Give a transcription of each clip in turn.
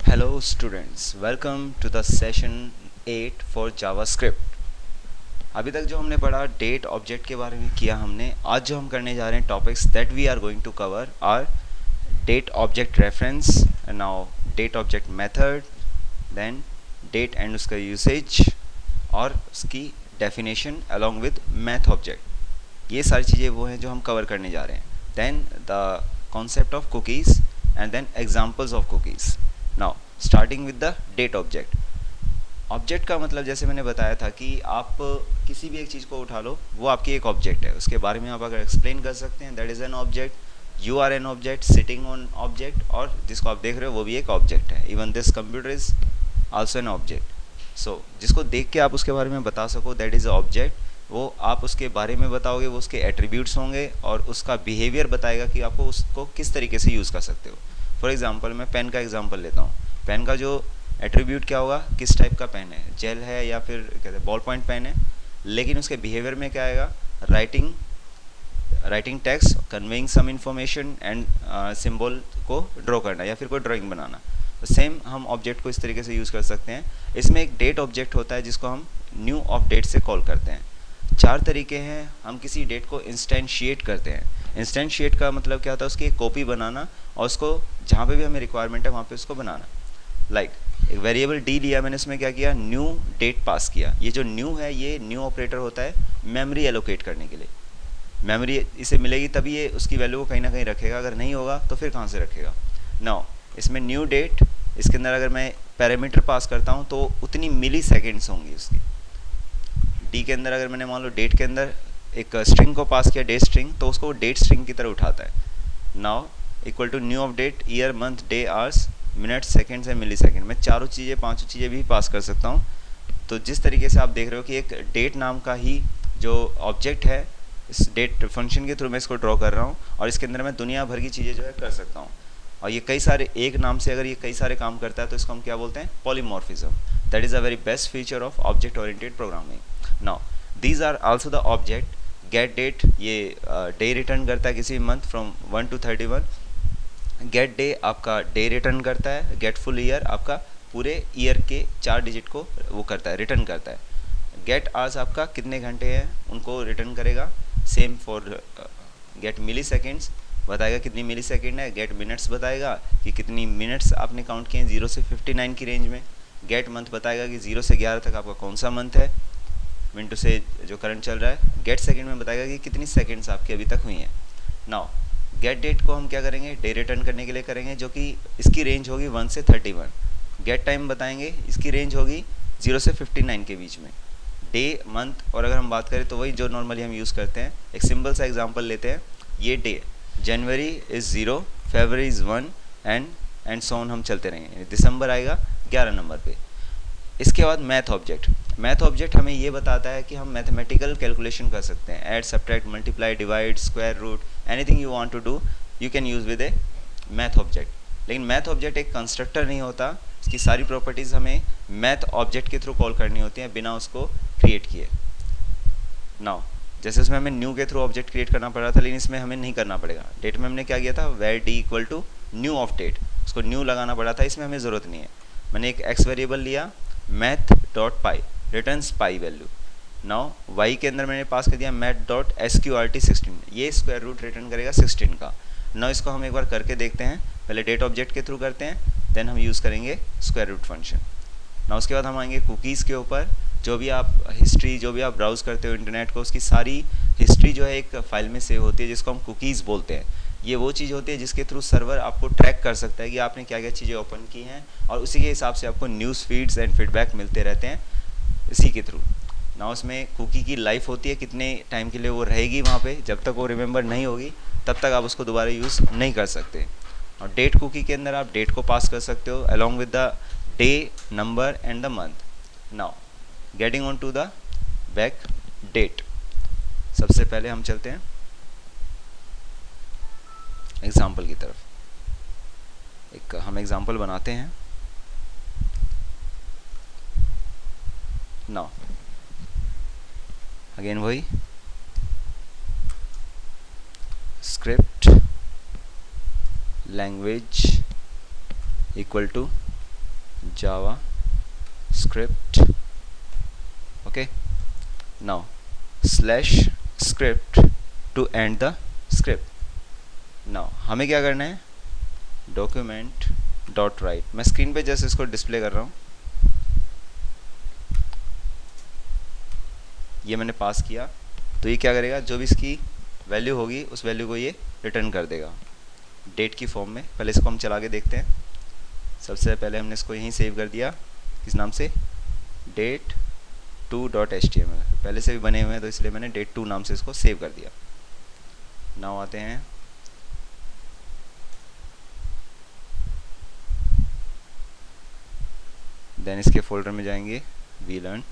Hello students, welcome to the session 8 for JavaScript। अभी तक जो हमने पढ़ा डेट ऑब्जेक्ट के बारे में किया हमने। आज जो हम करने जा रहे हैं topics that we are going to cover are date object reference, now date object method, then date and उसका यूसेज और उसकी definition along with math object. ये सारी चीज़ें वो हैं जो हम कवर करने जा रहे हैं। Then the concept of cookies and then examples of cookies. Now starting with the date object. Object का मतलब जैसे मैंने बताया था कि आप किसी भी एक चीज़ को उठा लो, वो आपकी एक ऑब्जेक्ट है। उसके बारे में आप अगर एक्सप्लेन कर सकते हैं that is an object, you are an object sitting on object, और जिसको आप देख रहे हो वो भी एक ऑब्जेक्ट है। Even this computer is also an object. So जिसको देख के आप उसके बारे में बता सको दैट इज़ अ ऑब्जेक्ट। वो आप उसके बारे में बताओगे, वो उसके एट्रीब्यूट्स होंगे और उसका बिहेवियर बताएगा कि आपको उसको किस तरीके से यूज़ कर सकते हो। फॉर एग्जाम्पल मैं पेन का एग्जाम्पल लेता हूँ। पेन का जो एट्रीब्यूट क्या होगा, किस टाइप का पेन है, जेल है या फिर कहते हैं बॉल पॉइंट पेन है। लेकिन उसके बिहेवियर में क्या आएगा, writing text, conveying some information and symbol को ड्रॉ करना या फिर कोई ड्राइंग बनाना। तो सेम हम ऑब्जेक्ट को इस तरीके से यूज़ कर सकते हैं। इसमें एक डेट ऑब्जेक्ट होता है जिसको हम न्यू ऑफ डेट से कॉल करते हैं। चार तरीके हैं हम किसी डेट को इंस्टेंशिएट करते हैं। इंस्टेंशिएट का मतलब क्या होता है, उसकी एक कॉपी बनाना और उसको जहाँ पे भी हमें रिक्वायरमेंट है वहाँ पे उसको बनाना। लाइक एक वेरिएबल डी लिया मैंने, उसमें क्या किया, न्यू डेट पास किया। ये जो न्यू है ये न्यू ऑपरेटर होता है मेमोरी एलोकेट करने के लिए। मेमोरी इसे मिलेगी तभी ये उसकी वैल्यू को कहीं ना कहीं रखेगा, अगर नहीं होगा तो फिर कहाँ से रखेगा। नाउ इसमें न्यू डेट, इसके अंदर अगर मैं पैरामीटर पास करता हूँ तो उतनी मिली सेकेंड्स होंगी उसकी। डी के अंदर अगर मैंने मान लो डेट के अंदर एक स्ट्रिंग को पास किया, डेट स्ट्रिंग, तो उसको डेट स्ट्रिंग की तरह उठाता है। Now equal to new of date, year, month, day, hours, minute, seconds and millisecond. मैं चारों चीज़ें, पांचों चीज़ें भी पास कर सकता हूँ। तो जिस तरीके से आप देख रहे हो कि एक डेट नाम का ही जो ऑब्जेक्ट है, इस डेट फंक्शन के थ्रू मैं इसको ड्रॉ कर रहा हूँ और इसके अंदर मैं दुनिया भर की चीज़ें जो है कर सकता हूँ। और ये कई सारे, एक नाम से अगर ये कई सारे काम करता है तो इसको हम क्या बोलते हैं, polymorphism. That is a very best feature of object oriented programming. Now these are also the object. Get date, ये डे रिटर्न करता है किसी month from 1 to 31। Get day आपका डे रिटर्न करता है। गेट फुल ईयर आपका पूरे year के 4 डिजिट को वो करता है, रिटर्न करता है। गेट आवर्स आपका कितने घंटे हैं उनको रिटर्न करेगा। Same for get milliseconds, बताएगा कितनी मिली सेकेंड है। गेट मिनट्स बताएगा कि कितनी मिनट्स आपने काउंट किए हैं 0 से 59 की रेंज में। गेट मंथ बताएगा कि 0 से 11 तक आपका कौन सा मंथ है, विंटू से जो करंट चल रहा है। गेट सेकेंड में बताएगा कि कितनी सेकेंड्स आपकी अभी तक हुई हैं। नाउ गेट डेट को हम क्या करेंगे, डे रिटर्न करने के लिए करेंगे, जो कि इसकी रेंज होगी 1 से 31। गेट टाइम बताएंगे, इसकी रेंज होगी 0 से 59 के बीच में। डे, मंथ, और अगर हम बात करें तो वही जो नॉर्मली हम यूज़ करते हैं। एक सिंपल सा एग्जांपल लेते हैं। ये day, January is 0, February is 1 and so on, हम चलते रहेंगे। दिसंबर आएगा 11 नंबर पे। इसके बाद मैथ ऑब्जेक्ट। मैथ ऑब्जेक्ट हमें ये बताता है कि हम मैथमेटिकल कैलकुलेशन कर सकते हैं। Add, subtract, multiply, divide, square root, anything you want to do you can use with a math object. लेकिन मैथ ऑब्जेक्ट एक कंस्ट्रक्टर नहीं होता, इसकी सारी प्रॉपर्टीज़ हमें मैथ ऑब्जेक्ट के थ्रू कॉल करनी होती हैं बिना उसको क्रिएट किए। नाउ जैसे उसमें हमें न्यू के थ्रू ऑब्जेक्ट क्रिएट करना पड़ रहा था, लेकिन इसमें हमें नहीं करना पड़ेगा। डेट में हमने क्या किया था, where D equal to new of date, उसको न्यू लगाना पड़ा था। इसमें हमें ज़रूरत नहीं है। मैंने एक एक्स वेरिएबल लिया, math dot pi, returns pi value. Now Y के अंदर मैंने पास कर दिया मैथ डॉट SQRT 16, ये स्क्वायर रूट रिटर्न करेगा 16 का। नाउ इसको हम एक बार करके देखते हैं। पहले डेट ऑब्जेक्ट के थ्रू करते हैं, देन हम यूज़ करेंगे स्क्वायर रूट फंक्शन। नाउ उसके बाद हम आएंगे कुकीज़ के ऊपर। जो भी आप हिस्ट्री, जो भी आप ब्राउज़ करते हो इंटरनेट को, उसकी सारी हिस्ट्री जो है एक फ़ाइल में सेव होती है जिसको हम कुकीज़ बोलते हैं। ये वो चीज़ होती है जिसके थ्रू सर्वर आपको ट्रैक कर सकता है कि आपने क्या क्या चीज़ें ओपन की हैं, और उसी के हिसाब से आपको न्यूज़ फीड्स एंड फीडबैक मिलते रहते हैं इसी के थ्रू। ना उसमें कुकी की लाइफ होती है, कितने टाइम के लिए वो रहेगी वहाँ पे, जब तक वो रिमेंबर नहीं होगी तब तक आप उसको दोबारा यूज़ नहीं कर सकते। और डेट कुकी के अंदर आप डेट को पास कर सकते हो along with the day, number and the month. Now getting on to the back date. सबसे पहले हम चलते हैं एग्जाम्पल की तरफ। एक हम एग्जाम्पल बनाते हैं। नाउ अगेन वही script language equal to JavaScript, okay. Now slash script to end the script. Now हमें क्या करना है, डॉक्यूमेंट डॉट राइट, मैं स्क्रीन पे जस्ट इसको डिस्प्ले कर रहा हूँ। ये मैंने पास किया तो ये क्या करेगा, जो भी इसकी वैल्यू होगी उस वैल्यू को ये रिटर्न कर देगा डेट की फॉर्म में। पहले इसको हम चला के देखते हैं। सबसे पहले हमने इसको यहीं सेव कर दिया, किस नाम से, date2.html, पहले से भी बने हुए हैं तो इसलिए मैंने date2 नाम से इसको सेव कर दिया। नाउ आते हैं देन इसके फोल्डर में जाएंगे, वी लर्न।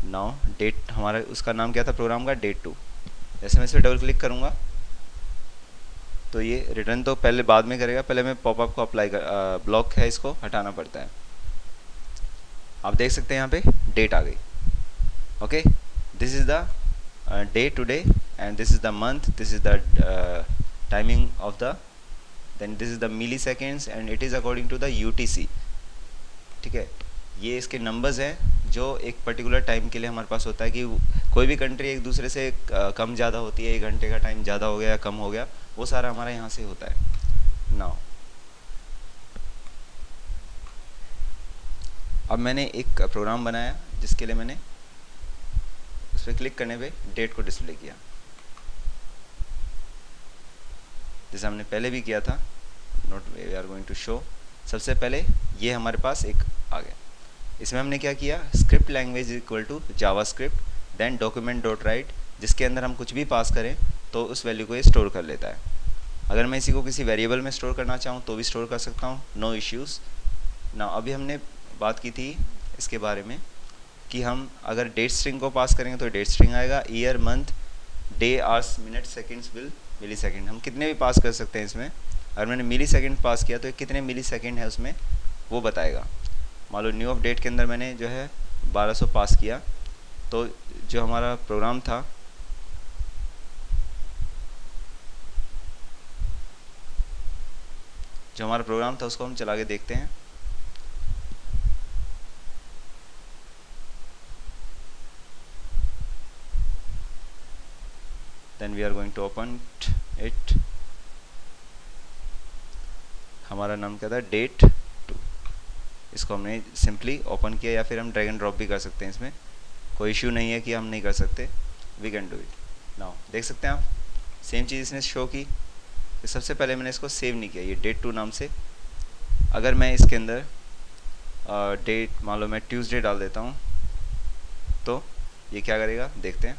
नाउ डेट, हमारा उसका नाम क्या था प्रोग्राम का, date2। जैसे मैं इस पर डबल क्लिक करूँगा तो ये रिटर्न तो पहले बाद में करेगा, पहले मैं पॉपअप को अप्लाई कर, ब्लॉक है इसको हटाना पड़ता है। आप देख सकते हैं यहाँ पे डेट आ गई, okay. This is the day today and this is the month, this is the timing of the, then this is the milliseconds and it is according to the UTC, ठीक है। ये इसके numbers हैं जो एक particular time के लिए हमारे पास होता है कि कोई भी कंट्री एक दूसरे से कम ज़्यादा होती है, 1 घंटे का टाइम ज़्यादा हो गया या कम हो गया, वो सारा हमारा यहाँ से होता है। नाउ अब मैंने एक प्रोग्राम बनाया जिसके लिए मैंने उस पर क्लिक करने पे डेट को डिस्प्ले किया, जैसे हमने पहले भी किया था। Note we are going to show. सबसे पहले ये हमारे पास एक आ गया, इसमें हमने क्या किया, script language equal to JavaScript, then document dot write, जिसके अंदर हम कुछ भी पास करें तो उस वैल्यू को ये स्टोर कर लेता है। अगर मैं इसी को किसी वेरिएबल में स्टोर करना चाहूँ तो भी स्टोर कर सकता हूँ, नो इश्यूज़। ना अभी हमने बात की थी इसके बारे में कि हम अगर डेट स्ट्रिंग को पास करेंगे तो डेट स्ट्रिंग आएगा, year month day hours minute seconds will millisecond, हम कितने भी पास कर सकते हैं इसमें। अगर मैंने मिली सेकेंड पास किया तो कितने मिली सेकेंड है उसमें वो बताएगा। मान लो न्यू ऑफ डेट के अंदर मैंने जो है 1200 पास किया, तो जो हमारा प्रोग्राम था उसको हम चला के देखते हैं। Then we are going to open it. हमारा नाम क्या था, date2। इसको हमने सिंपली ओपन किया या फिर हम ड्रैग एंड ड्रॉप भी कर सकते हैं, इसमें कोई इश्यू नहीं है कि हम नहीं कर सकते, we can do it. Now देख सकते हैं आप सेम चीज़ इसने शो की। तो सबसे पहले मैंने इसको सेव नहीं किया, ये date2 नाम से। अगर मैं इसके अंदर डेट मान लो मैं ट्यूसडे डाल देता हूँ तो ये क्या करेगा देखते हैं।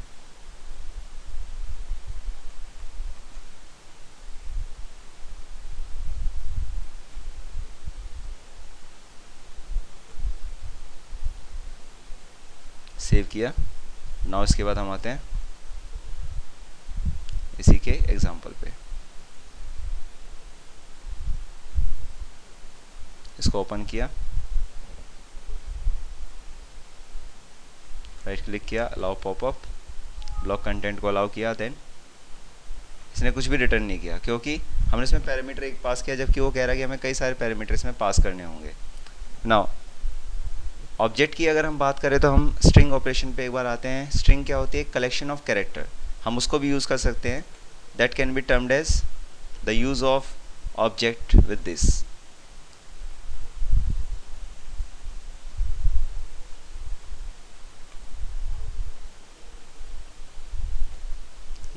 सेव किया। नाउ इसके बाद हम आते हैं इसी के एग्जाम्पल पे, इसको ओपन किया, राइट क्लिक किया, अलाउ पॉपअप, ब्लॉक कंटेंट को अलाउ किया। देन इसने कुछ भी रिटर्न नहीं किया क्योंकि हमने इसमें पैरामीटर एक पास किया, जबकि वो कह रहा है कि हमें कई सारे पैरामीटर इसमें पास करने होंगे। नाउ ऑब्जेक्ट की अगर हम बात करें तो हम स्ट्रिंग ऑपरेशन पे एक बार आते हैं। स्ट्रिंग क्या होती है, कलेक्शन ऑफ कैरेक्टर, हम उसको भी यूज़ कर सकते हैं। That can be termed as the use of object with this.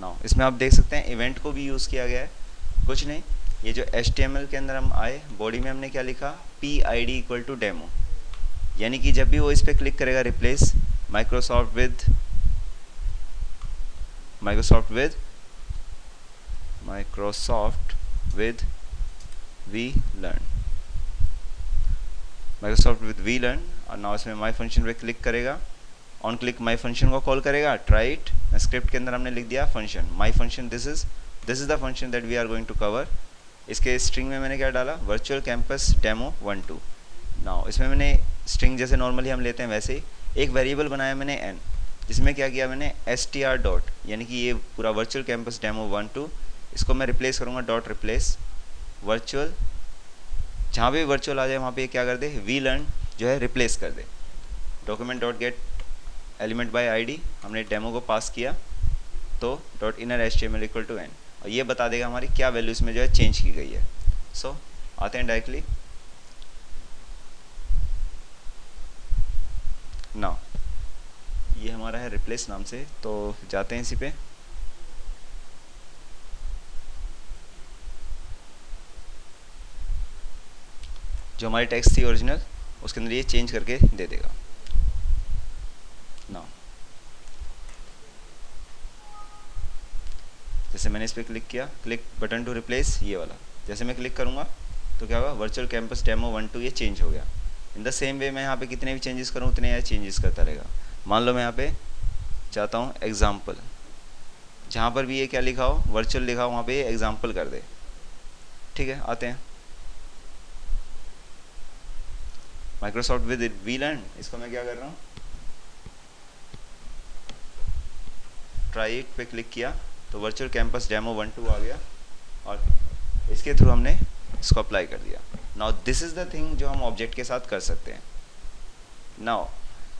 Now इसमें आप देख सकते हैं इवेंट को भी यूज़ किया गया है, कुछ नहीं, ये जो HTML के अंदर हम आए, बॉडी में हमने क्या लिखा, PID इक्वल टू डेमो, यानी कि जब भी वो इस पर क्लिक करेगा replace Microsoft with we learn, और नाउ इसमें माई फंक्शन पे क्लिक करेगा, ऑन क्लिक माई फंक्शन को कॉल करेगा, ट्राई इट। स्क्रिप्ट के अंदर हमने लिख दिया function, my function, this is the function that we are going to cover. इसके स्ट्रिंग में मैंने क्या डाला, वर्चुअल कैंपस डेमो 1-2। नाउ इसमें मैंने स्ट्रिंग जैसे नॉर्मली हम लेते हैं वैसे ही एक वेरिएबल बनाया मैंने n, जिसमें क्या किया मैंने str डॉट, यानी कि ये पूरा वर्चुअल कैंपस डेमो 1-2, इसको मैं रिप्लेस करूँगा डॉट रिप्लेस वर्चुअल, जहाँ पे वर्चुअल आ जाए वहाँ पे क्या कर दे, वी लर्न, जो है रिप्लेस कर दे। Document dot get element by ID, हमने डेमो को पास किया तो dot inner HTML equal to N, और ये बता देगा हमारी क्या वैल्यू इसमें जो है चेंज की गई है। सो आते हैं डायरेक्टली नाउ, ये हमारा है रिप्लेस नाम से, तो जाते हैं इसी पे। जो हमारी टेक्स्ट थी ओरिजिनल उसके अंदर ये चेंज करके दे देगा। नाउ जैसे मैंने इस पर क्लिक किया, क्लिक बटन टू रिप्लेस, ये वाला जैसे मैं क्लिक करूँगा तो क्या होगा, वर्चुअल कैंपस डेमो 1 2 ये चेंज हो गया। इन द सेम वे मैं यहाँ पे कितने भी चेंजेस करूँ उतने यहाँ चेंजेस करता रहेगा। मान लो मैं यहाँ पे चाहता हूँ एग्जाम्पल, जहाँ पर भी ये क्या लिखा हो, वर्चुअल लिखा हो, वहाँ पे ये एग्जाम्पल कर दे। ठीक है, आते हैं माइक्रोसॉफ्ट विद वीलर्न, इसको मैं क्या कर रहा हूँ, ट्राई इट पे क्लिक किया तो वर्चुअल कैंपस डेमो 1 2 आ गया और इसके थ्रू हमने इसको अप्लाई कर दिया। Now this is the thing जो हम ऑब्जेक्ट के साथ कर सकते हैं। नाउ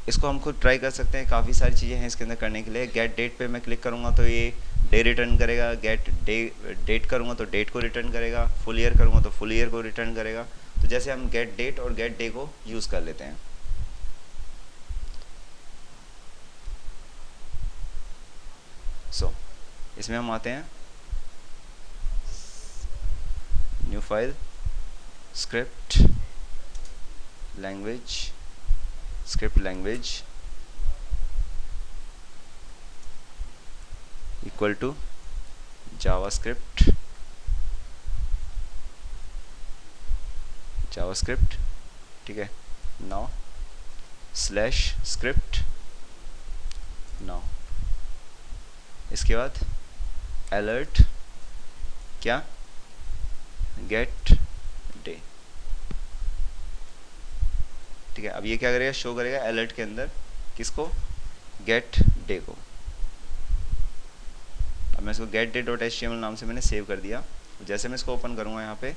इसको हम खुद ट्राई कर सकते हैं, काफ़ी सारी चीज़ें हैं इसके अंदर करने के लिए। गेट डेट पे मैं क्लिक करूँगा तो ये डे रिटर्न करेगा, गेट डेट करूँगा तो डेट को रिटर्न करेगा, फुल ईयर करूँगा तो फुल ईयर को रिटर्न करेगा। तो जैसे हम गेट डेट और गेट डे को यूज़ कर लेते हैं। सो इसमें हम आते हैं new file, script language, script language equal to JavaScript, JavaScript, ठीक है। नाउ स्लैश स्क्रिप्ट, नाउ इसके बाद अलर्ट क्या, गेट डे, ठीक है। अब ये क्या करेगा, शो करेगा अलर्ट के अंदर किसको, गेट डे को। अब मैं इसको गेट डे डॉट एचटीएमएल नाम से मैंने सेव कर दिया। जैसे मैं इसको ओपन करूंगा यहाँ पे,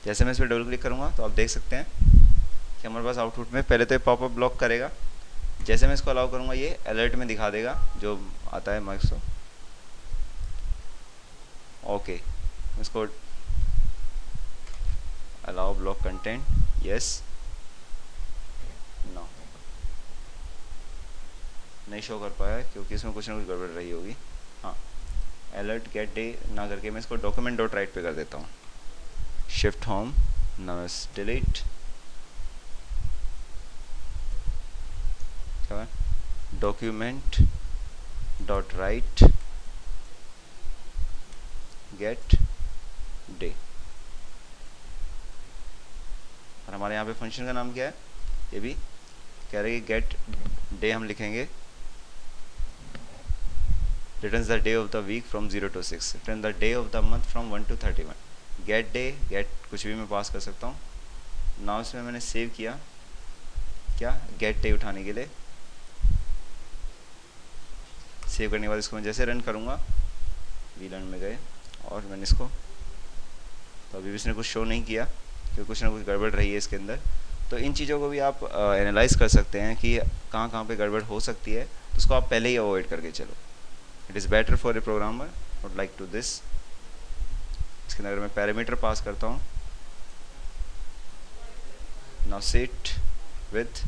जैसे मैं इस पर डबल क्लिक करूंगा तो आप देख सकते हैं कि हमारे पास आउटपुट में पहले तो ये पॉपअप ब्लॉक करेगा, जैसे मैं इसको अलाउ करूंगा ये अलर्ट में दिखा देगा जो आता है माइक्रोसॉफ्ट। ओके, इसको allow block content, yes, no, नहीं शो कर पाया क्योंकि इसमें कुछ ना कुछ गड़बड़ रही होगी। हाँ, अलर्ट गेट डे ना करके मैं इसको डॉक्यूमेंट डॉट राइट पे कर देता हूँ। Shift home, now delete, document dot right get day, और हमारे यहाँ पे फंक्शन का नाम क्या है, ये भी कह रहे हैं कि गेट डे हम लिखेंगे, returns the day of the week from 0 to 6, return the day of the month from 1 to 31, get day get कुछ भी मैं पास कर सकता हूँ। नाउ इसमें मैंने सेव किया क्या, गेट डे उठाने के लिए। सेव करने के बाद इसको मैं जैसे रन करूँगा, वीलर्न में गए और मैंने इसको, तो अभी भी इसने कुछ शो नहीं किया क्योंकि कुछ ना कुछ गड़बड़ रही है इसके अंदर। तो इन चीज़ों को भी आप एनालाइज कर सकते हैं कि कहाँ कहाँ पे गड़बड़ हो सकती है, तो उसको आप पहले ही अवॉइड करके चलो। It is better for a programmer not like to this. इसके अंदर अगर मैं पैरामीटर पास करता हूँ, नाउ सेट विथ,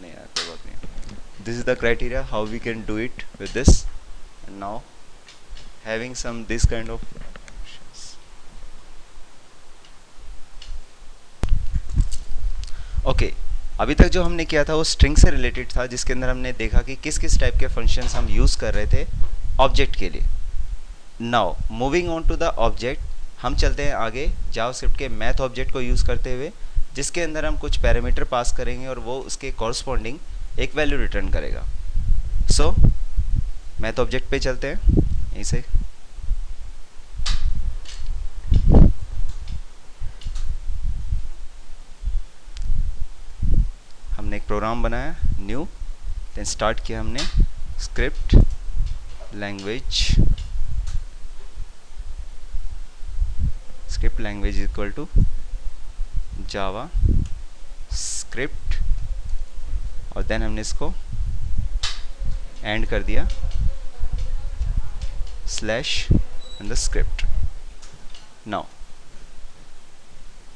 नहीं यार कोई बात नहीं, this is the criteria how we can do it with this, and now having some this kind of okay अभी तक जो हमने किया था वो स्ट्रिंग से रिलेटेड था, जिसके अंदर हमने देखा कि किस किस टाइप के फंक्शंस हम यूज़ कर रहे थे ऑब्जेक्ट के लिए। Now moving on to the object, हम चलते हैं आगे जावास्क्रिप्ट के मैथ ऑब्जेक्ट को यूज़ करते हुए, जिसके अंदर हम कुछ पैरामीटर पास करेंगे और वो उसके कॉरस्पॉन्डिंग एक वैल्यू रिटर्न करेगा। सो मैथ ऑब्जेक्ट पे चलते हैं यहीं से। हमने एक प्रोग्राम बनाया न्यू, देन स्टार्ट किया हमने script language script language equal to JavaScript, और देन हमने इसको एंड कर दिया slash in the script. Now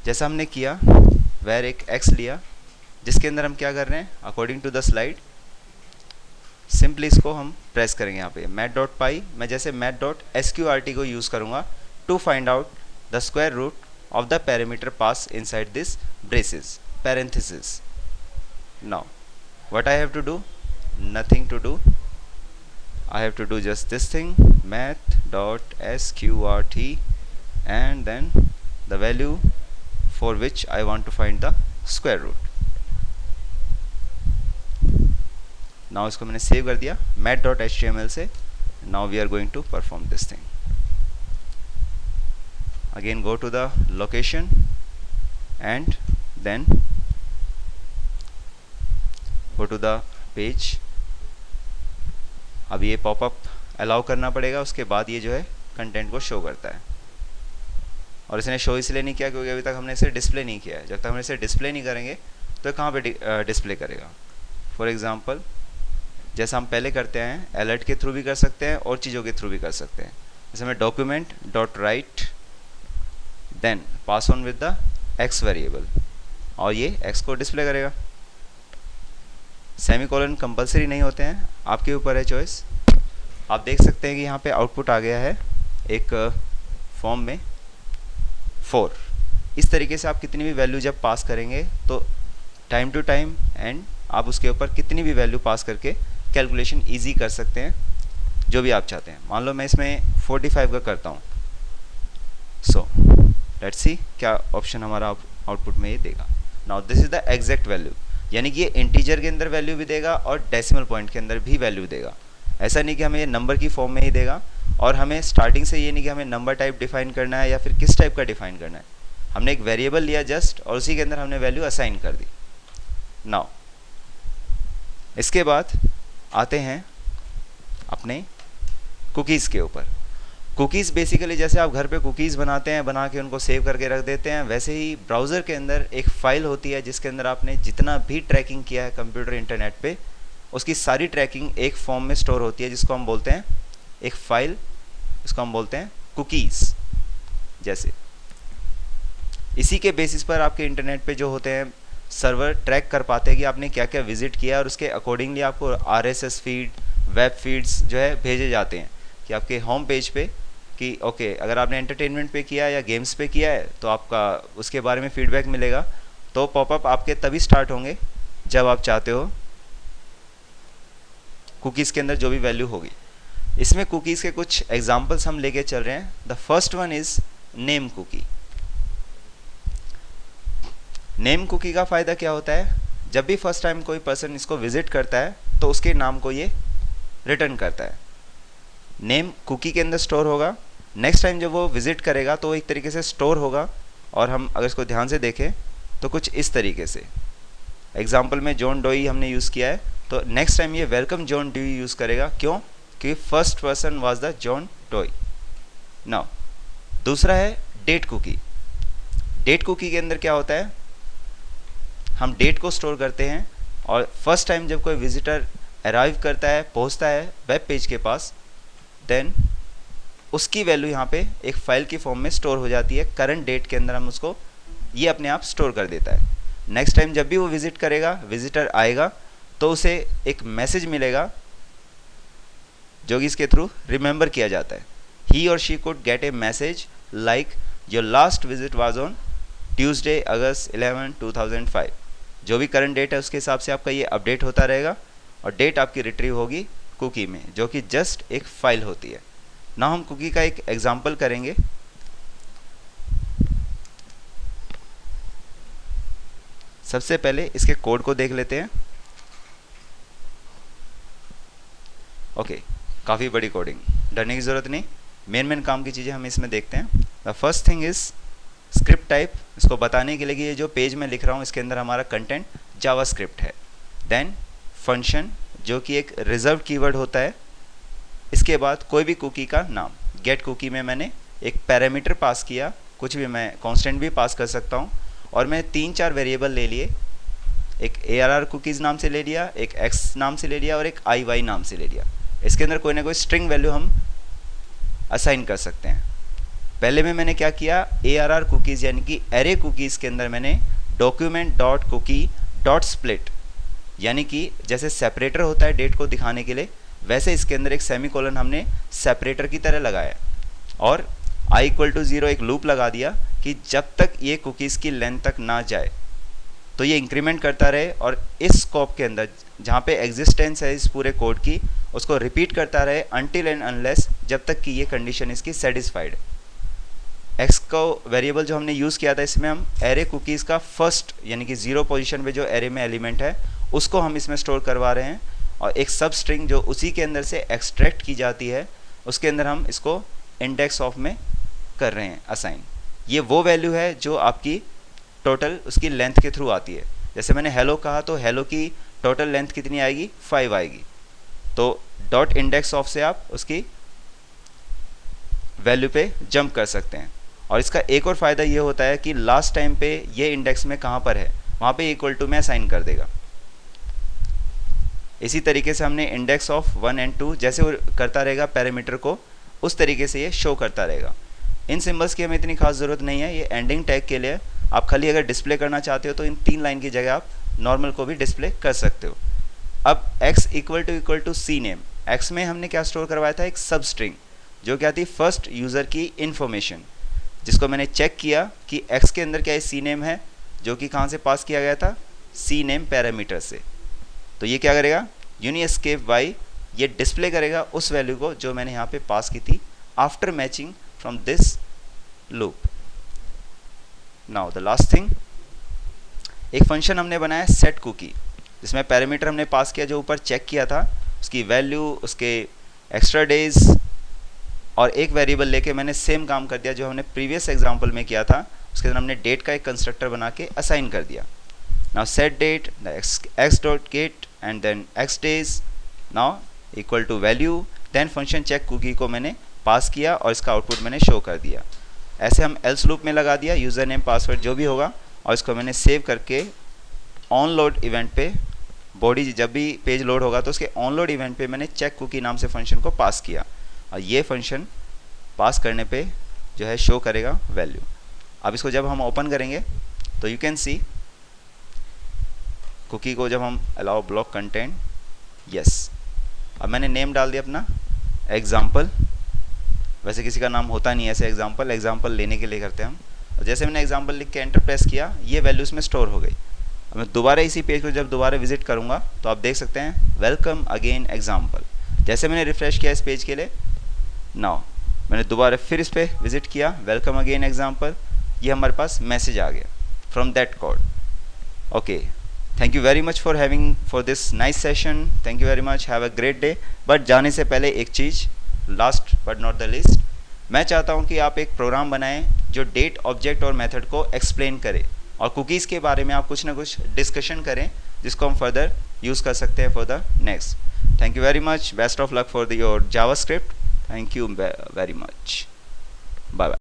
जैसा हमने किया, वेर एक एक्स लिया जिसके अंदर हम क्या कर रहे हैं, according to the slide simply इसको हम प्रेस करेंगे यहाँ पे मैथ डॉट पाई। मैं जैसे मैथ डॉट SQRT को यूज़ करूँगा to find out the square root of the parameter pass inside this braces parenthesis. Now what I have to do, nothing to do, I have to do just this thing, math dot sqrt, and then the value for which I want to find the square root. Now इसको मैंने save कर दिया math.html से. Now we are going to perform this thing. Again go to the location and then go to the page. अब ये popup allow करना पड़ेगा, उसके बाद ये जो है कंटेंट को शो करता है। और इसने शो इसलिए नहीं किया क्योंकि अभी तक हमने इसे डिस्प्ले नहीं किया है। जब तक हम इसे डिस्प्ले नहीं करेंगे तो कहाँ पे डिस्प्ले करेगा। फॉर एग्जांपल जैसा हम पहले करते हैं, अलर्ट के थ्रू भी कर सकते हैं और चीज़ों के थ्रू भी कर सकते हैं। जैसे मैं document dot write then pass on with the x variable, और ये एक्स को डिस्प्ले करेगा। सेमीकोलन कंपलसरी नहीं होते हैं, आपके ऊपर है चॉइस। आप देख सकते हैं कि यहाँ पे आउटपुट आ गया है एक फॉर्म में 4। इस तरीके से आप कितनी भी वैल्यू जब पास करेंगे तो टाइम टू टाइम एंड आप उसके ऊपर कितनी भी वैल्यू पास करके कैलकुलेशन इजी कर सकते हैं जो भी आप चाहते हैं। मान लो मैं इसमें 45 का करता हूँ, सो लेट्स सी क्या ऑप्शन हमारा आउटपुट में ये देगा। Now this is the exact value, यानी कि ये इंटीजर के अंदर वैल्यू भी देगा और डेसिमल पॉइंट के अंदर भी वैल्यू देगा। ऐसा नहीं कि हमें ये नंबर की फॉर्म में ही देगा, और हमें स्टार्टिंग से ये नहीं कि हमें नंबर टाइप डिफाइन करना है या फिर किस टाइप का डिफाइन करना है। हमने एक वेरिएबल लिया जस्ट, और उसी के अंदर हमने वैल्यू असाइन कर दी। नाउ इसके बाद आते हैं अपने कुकीज़ के ऊपर। कुकीज़ बेसिकली जैसे आप घर पे कुकीज़ बनाते हैं, बना के उनको सेव करके रख देते हैं, वैसे ही ब्राउज़र के अंदर एक फ़ाइल होती है जिसके अंदर आपने जितना भी ट्रैकिंग किया है कंप्यूटर इंटरनेट पे, उसकी सारी ट्रैकिंग एक फॉर्म में स्टोर होती है जिसको हम बोलते हैं एक फ़ाइल, इसको हम बोलते हैं कुकीज़। जैसे इसी के बेसिस पर आपके इंटरनेट पे जो होते हैं सर्वर ट्रैक कर पाते हैं कि आपने क्या क्या विजिट किया, और उसके अकॉर्डिंगली आपको RSS फीड, वेब फीड्स जो है भेजे जाते हैं कि आपके होम पेज पे कि ओके अगर आपने एंटरटेनमेंट पे किया है या गेम्स पे किया है तो आपका उसके बारे में फीडबैक मिलेगा। तो पॉपअप आपके तभी स्टार्ट होंगे जब आप चाहते हो कुकीज़ के अंदर जो भी वैल्यू होगी। इसमें कुकीज़ के कुछ एग्जांपल्स हम लेके चल रहे हैं। The first one is name cookie. Name cookie का फ़ायदा क्या होता है, जब भी फर्स्ट टाइम कोई पर्सन इसको विजिट करता है तो उसके नाम को ये रिटर्न करता है। नेम कुकी के अंदर स्टोर होगा, नेक्स्ट टाइम जब वो विज़िट करेगा तो एक तरीके से स्टोर होगा। और हम अगर इसको ध्यान से देखें तो कुछ इस तरीके से, एग्जाम्पल में जॉन डोई हमने यूज़ किया है, तो नेक्स्ट टाइम ये वेलकम जॉन डोई यूज़ करेगा। क्यों? कि first person was the John Doe. Now दूसरा है डेट कुकी। डेट कुकी के अंदर क्या होता है, हम डेट को स्टोर करते हैं, और फर्स्ट टाइम जब कोई विजिटर अराइव करता है, पहुंचता है वेब पेज के पास, देन उसकी वैल्यू यहाँ पे एक फ़ाइल की फॉर्म में स्टोर हो जाती है। करंट डेट के अंदर हम उसको ये अपने आप स्टोर कर देता है। नेक्स्ट टाइम जब भी वो विजिट करेगा, विजिटर आएगा, तो उसे एक मैसेज मिलेगा जो कि इसके थ्रू रिमेंबर किया जाता है। ही और she could get A message like your last visit was on Tuesday August 11, 2005। जो भी करंट डेट है उसके हिसाब से आपका ये अपडेट होता रहेगा, और डेट आपकी रिट्रीव होगी कुकी में, जो कि जस्ट एक फ़ाइल होती है। ना हम कुकी का एक एग्जांपल करेंगे। सबसे पहले इसके कोड को देख लेते हैं। ओके, काफ़ी बड़ी कोडिंग, डरने की ज़रूरत नहीं। मेन काम की चीज़ें हम इसमें देखते हैं। The first thing is script type. इसको बताने के लिए कि ये जो पेज मैं लिख रहा हूँ इसके अंदर हमारा कंटेंट जावास्क्रिप्ट है। देन फंक्शन जो कि एक रिजर्व कीवर्ड होता है। इसके बाद कोई भी कुकी का नाम। गेट कुकी में मैंने एक पैरामीटर पास किया कुछ भी, मैं कांस्टेंट भी पास कर सकता हूँ। और मैं 3-4 वेरिएबल ले लिए, एक ARR कुकीज़ नाम से ले लिया, एक x नाम से ले लिया और एक IY नाम से ले लिया। इसके अंदर कोई ना कोई स्ट्रिंग वैल्यू हम असाइन कर सकते हैं। पहले में मैंने क्या किया, ARR कुकीज़ यानी कि एरे कुकीज़ के अंदर मैंने document dot cookie dot split, यानी कि जैसे सेपरेटर होता है डेट को दिखाने के लिए, वैसे इसके अंदर एक सेमीकोलन हमने सेपरेटर की तरह लगाया और i=0 एक लूप लगा दिया कि जब तक ये कुकीज़ की लेंथ तक ना जाए तो ये इंक्रीमेंट करता रहे, और इस स्कोप के अंदर जहाँ पे एग्जिस्टेंस है इस पूरे कोड की, उसको रिपीट करता रहे अनटिल एंड अनलेस, जब तक कि ये कंडीशन इसकी सेटिस्फाइड। एक्स को वेरिएबल जो हमने यूज़ किया था, इसमें हम एरे कुकीज़ का फर्स्ट यानी कि 0 पोजीशन पे जो एरे में एलिमेंट है उसको हम इसमें स्टोर करवा रहे हैं, और एक सब स्ट्रिंग जो उसी के अंदर से एक्सट्रैक्ट की जाती है उसके अंदर हम इसको इंडेक्स ऑफ में कर रहे हैं असाइन। ये वो वैल्यू है जो आपकी टोटल उसकी लेंथ के थ्रू आती है। जैसे मैंने हेलो कहा तो हेलो की टोटल लेंथ कितनी आएगी, 5 आएगी, तो डॉट इंडेक्स ऑफ से आप उसकी वैल्यू पे जंप कर सकते हैं। और इसका एक और फ़ायदा ये होता है कि लास्ट टाइम पे ये इंडेक्स में कहाँ पर है वहाँ पे इक्वल टू में असाइन कर देगा। इसी तरीके से हमने इंडेक्स ऑफ 1 और 2 जैसे वो करता रहेगा पैरामीटर को, उस तरीके से ये शो करता रहेगा। इन सिंबल्स की हमें इतनी खास ज़रूरत नहीं है, ये एंडिंग टैग के लिए। आप खाली अगर डिस्प्ले करना चाहते हो तो इन 3 लाइन की जगह आप नॉर्मल को भी डिस्प्ले कर सकते हो। अब x equal to c name, x में हमने क्या स्टोर करवाया था, एक सब स्ट्रिंग जो क्या थी, फर्स्ट यूज़र की इन्फॉर्मेशन, जिसको मैंने चेक किया कि x के अंदर क्या है, सी नेम है, जो कि कहाँ से पास किया गया था, सी नेम पैरामीटर से। तो ये क्या करेगा, यूनिएस्केप y, ये डिस्प्ले करेगा उस वैल्यू को जो मैंने यहाँ पे पास की थी after matching from this loop. Now the last thing, एक फंक्शन हमने बनाया सेट कुकी, जिसमें पैरामीटर हमने पास किया जो ऊपर चेक किया था, उसकी वैल्यू, उसके एक्स्ट्रा डेज, और एक वेरिएबल लेके मैंने सेम काम कर दिया जो हमने प्रीवियस एग्जांपल में किया था। उसके अंदर हमने डेट का एक कंस्ट्रक्टर बना के असाइन कर दिया। Now set date x dot get and then x days now equal to value, then function check cookie को मैंने पास किया और इसका आउटपुट मैंने शो कर दिया। ऐसे हम एल्स लूप में लगा दिया, यूज़र नेम पासवर्ड जो भी होगा, और इसको मैंने सेव करके ऑन लोड इवेंट पे, बॉडी जब भी पेज लोड होगा तो उसके ऑन लोड इवेंट पे मैंने चेक कुकी नाम से फंक्शन को पास किया, और ये फंक्शन पास करने पे जो है शो करेगा वैल्यू। अब इसको जब हम ओपन करेंगे तो यू कैन सी कुकी को जब हम अलाउ ब्लॉक कंटेंट, यस, अब मैंने नेम डाल दिया अपना एग्जाम्पल। वैसे किसी का नाम होता नहीं है ऐसे, एग्जाम्पल लेने के लिए करते हैं हम। और जैसे मैंने एग्जाम्पल लिख के एंटर प्रेस किया, ये वैल्यूज़ में स्टोर हो गई। अब मैं दोबारा इसी पेज को जब दोबारा विजिट करूँगा तो आप देख सकते हैं वेलकम अगेन एग्जाम्पल। जैसे मैंने रिफ्रेश किया इस पेज के लिए, नाउ मैंने दोबारा फिर इस पर विजिट किया, वेलकम अगेन एग्जाम्पल, ये हमारे पास मैसेज आ गया from that code. Okay, thank you very much for having for this nice session, thank you very much, have a great day. But जाने से पहले एक चीज़, last but not the list, मैं चाहता हूँ कि आप एक प्रोग्राम बनाएं जो डेट ऑब्जेक्ट और मेथड को एक्सप्लेन करे, और कुकीज़ के बारे में आप कुछ ना कुछ डिस्कशन करें जिसको हम फर्दर यूज़ कर सकते हैं for the next. Thank you very much, best of luck for your JavaScript, thank you very much, bye bye.